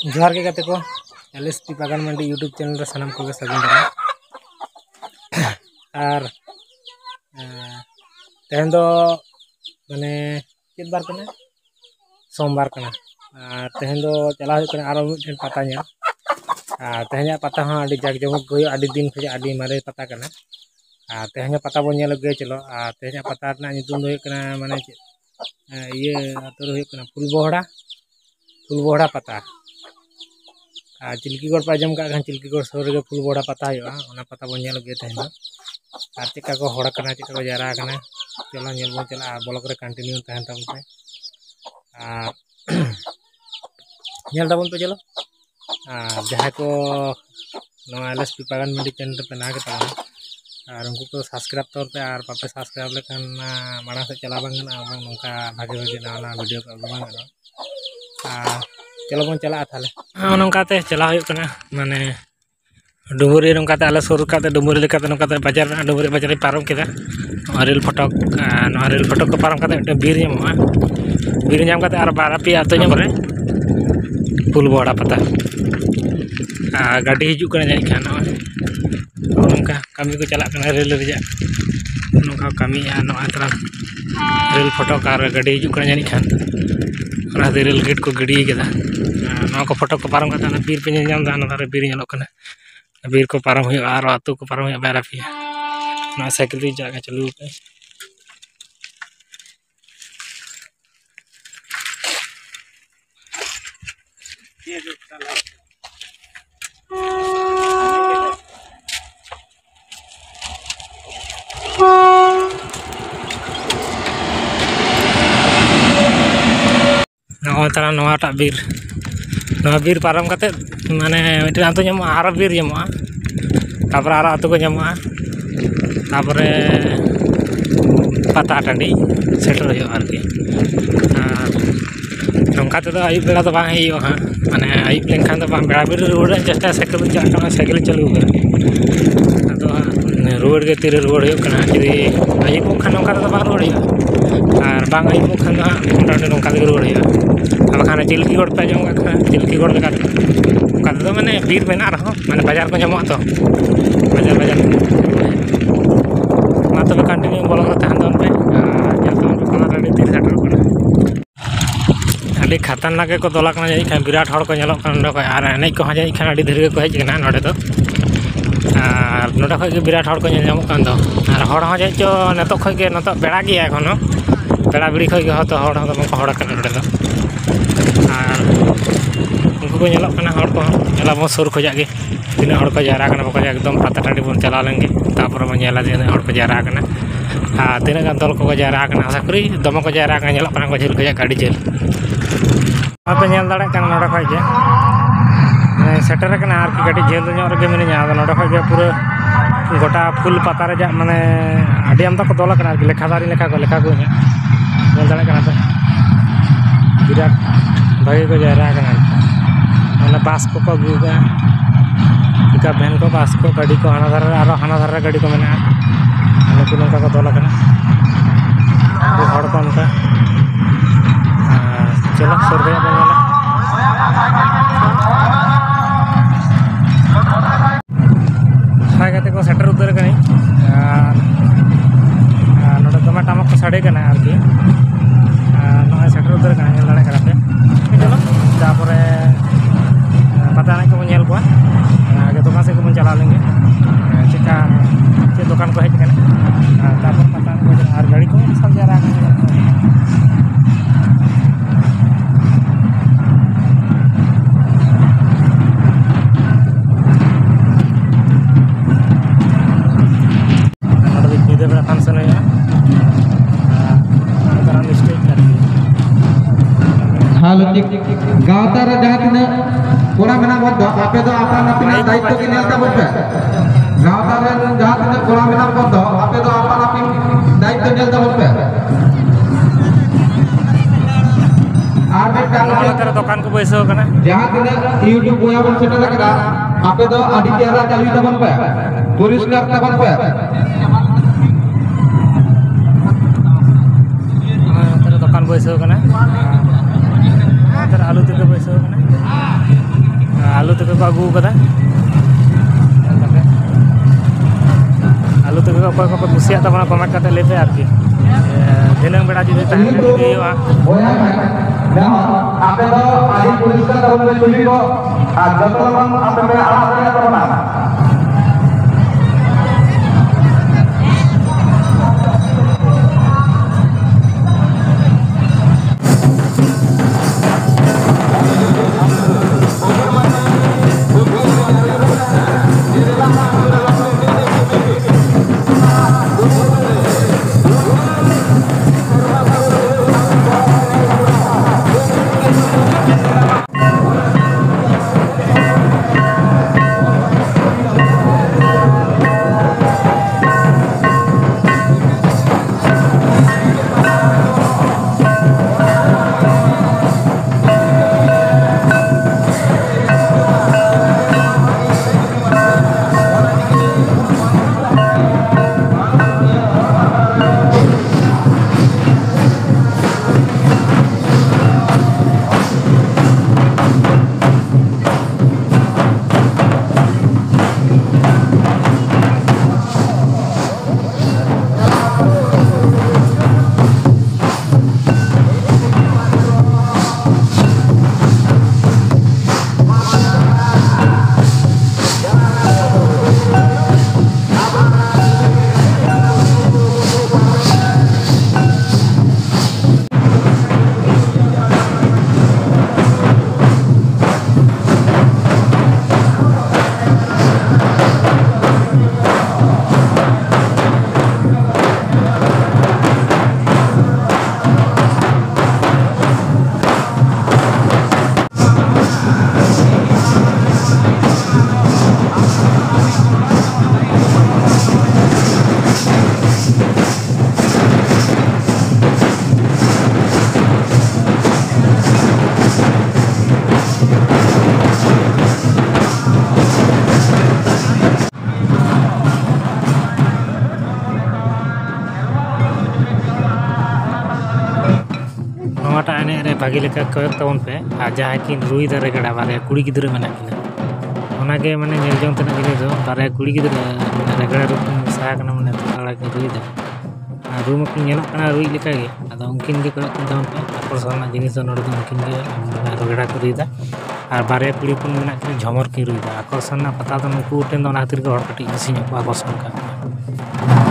जोहार के गाते को एलएसपी बागान मंडी यूट्यूब चैनल रे सानाम को सागुन दारा और तेहन दो माने चेत बार कना सोमवार कना तेहन दो चला हुई कना आरो मिटन पता ᱧᱮᱞ तेहन पता हाँ आडी जाग जमक गयो आडी दिन खजे आडी मारे पता कना तेहन पता बो ᱧᱮᱞ गए चलो तेहन पता रना नितुम दो कना माने ये आतुर हुई कना फुलबोहड़ा पता चिल्कीगढ़ पे आजम का चिल्कीगढ़ सूर रे फुलबोहड़ा पता होना पता बो ᱧᱮᱞ गए तेहन और चेका को हड़ कना चेका को जारा कना चलो ᱧᱮᱞ बो चला ब्लॉग रे कंटिन्यू तहन तबन पे ᱧᱮल तबन पे चलो जहाँ को नवा एलएसपी बागान मंडी चैनल पे ना के तबन और उनको को सब्सक्राइब तौर पे और पापे सब्सक्राइब लेकिन माड़ा से चला बांगना अब नौका भागे भागे ना वीडियो को बांगना चलो बन चला थाले नौकाते चला हुई कना माने डुमुरी नौकाते आले सुर काते डुमुरी लेकाते नौकाते बाजार डुमुरी बाजार पारम केदा रेल फटक को पारम काते बीर ᱧᱟᱢᱚᱜᱼᱟ बीर ᱧᱟᱢ काते और बारा पे आतो ᱧᱟᱢ रे फुलबोहड़ा पता गाड़ी हिजू कना जाई खान नौका कमी को चला कना रेल रिजा नौका कमी नौका तरह रेल फटक और गाड़ी हिजू कना जाई खान रेल गेट को गिड़ी केदा नौका को फटक को पारम काते बीर पे ᱧᱟᱢ दा ना बीर ᱧᱮᱞᱚᱜ कना बीर को पारम हुई और आतु को पारम हुई बारा पे ना साइकिल री जागा चलू पे नवाटा बीर पारम काते माने मिटन आतो ᱧᱟᱢᱚᱜᱼᱟ आरो बीर ᱧᱟᱢᱚᱜᱼᱟ तापर आरो आतो को ᱧᱟᱢᱚᱜᱼᱟ तापरे पता टांडी सेटर हो आरकी नौका तेदो आयुब बेड़ा तो बांग हियो हाँ माने आयुब लेनखान तो बांग बेड़ा बीर रुआड़ चेष्टा साइकिल चलू अदो रुआड़ के तीरे रुआड़ हो कना जदि आयुब खान नौका तो बांग रुआड़ और बांग आयुब खान तो मोटामुटी नौका तेगे रुआड़ अब खान चिल्कीगढ़ पे आजम का चिल्कीगढ़ तो माने बीर मेना रहो माने बाजार को ᱧᱟᱢᱚᱜᱼᱟ तो बाजार मा तबे कंटिन्यू ब्लॉग रे तहन दोन पे ᱧᱮᱞ तबन पे कलर आडी तीर सेटर कना आडी खतरनाक को दोला कना जाई खान विराट हड़ को ᱧᱮᱞᱚᱜ कना नोडे और एनेज को जाई खान आडी धीरे को हेज कना नोडे दो और नोडे खय विराट हड़ को ᱧᱮᱞ ᱧᱟᱢᱚᱜ कन दो और हड़ हो जाई चो नतो खय के नतो बेड़ा गया एखोनो बेड़ा बिड़ी खय के हतो हड़ हो को हड़ कना नोडे दो और उनको को ᱧᱮᱞᱚᱜ कना हड़ को ᱧᱮᱞᱟ बो सुर खजा गे तीना हड़ को जारा कना बको एकदम पता टांडी बन चला लेंगे तापर बो ᱧᱮᱞᱟ तीना हड़ को जारा कना तीना गान दल को जारा कना सकरी दम को जारा कना ᱧᱮᱞᱚᱜ कना को झेल खजा गाड़ी झेल आपे ᱧᱮल दाड़े कना नोडे खय जे सेटर कना आर की गाड़ी झेल ᱧᱚᱜ ᱨᱮᱜᱮ ᱢᱤᱱᱟᱹᱧᱟ ᱟᱫᱚ ᱱᱚᱰᱮ ᱠᱷᱚᱡ ᱜᱮ ᱯᱩᱨᱟᱹ गोटा फुल पता रे माने आडी आमदा को दल कना लेखादारी लेखा को ᱧᱮल दाड़े कना पे विराट भागे को जारा कना माने बास को अगुगा पिकअप वैन को बास को गाड़ी को हाना धारा गाड़ी को मेना उनको नौका को दल कना हड़ को उनका चलो सुर गया बनेला हाय गाते को सेटर उतर कनी नोडे दमे टामक को साडे कना आरकी नोय सेटर उतर कना ᱧᱮᱞ दाड़े कना पे चलो तापरे पता नहीं को ᱧᱮल को आगे दुकान से को बन चला लेंगे चिका चे दुकान को हेज कना तापर पता नहीं और गाड़ी को सब जरा फंक्शन है हालो गावता रे जहां तिना कोड़ा मेना बद आपे दो आपन आपन दायित्व के नेलता बद गावता रे जहां तिना कोड़ा मेना बद आपे दो आपन आपन दायित्व नेलता बद आर दुकान को बैसो कना जहां तिना यूट्यूब बोया बन सेटल करा आपे दो आदि चेहरा चालू तबन पे परिष्कार तबन पे दुकान बैसो कना आलू तक बैसो कना आलू तक को अगू कदा आलू तक को अपर को कुसिया तबना कमेंट करते लेते आरकी दिनंग बेड़ा जुदी ताहें हुआ आपे तो आदि पुलिस का तब में चुली को जतो लोगन आपे में आवाज देना तबना नवाटा एने रे भागी लेका कयक तबन पे आ जहाँ की रुई दारे गड़ा बारे कुड़ी गिद्रा मेना किना ओनागे माने नेल जोंग तना जिनिस दो बारे कुड़ी गिद्रा रेगड़ा रूप सा कना माने तड़ा के रुई दा आ रूम को नेलो कना रुई लेका गे आदा उनकिन गे कयक तबन पे आकर्षण जिनिस दो नोडे उनकिन गे रेगड़ा को रुई दा और बारे कुड़ी पुन मेना किन झमर की रुई दा आकर्षण ना पता दो नुकु टेन दो ना खातिर के हर कटी इसी को आकर्षण का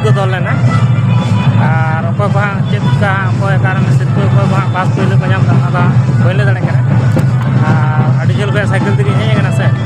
को दल लेना और अको को हाँ चेक का अकोय कारण सिर्फ अको को हाँ पास पहले को नाम दा पहले दाड़े करा और अड़ी जल पे साइकिल तक हेज से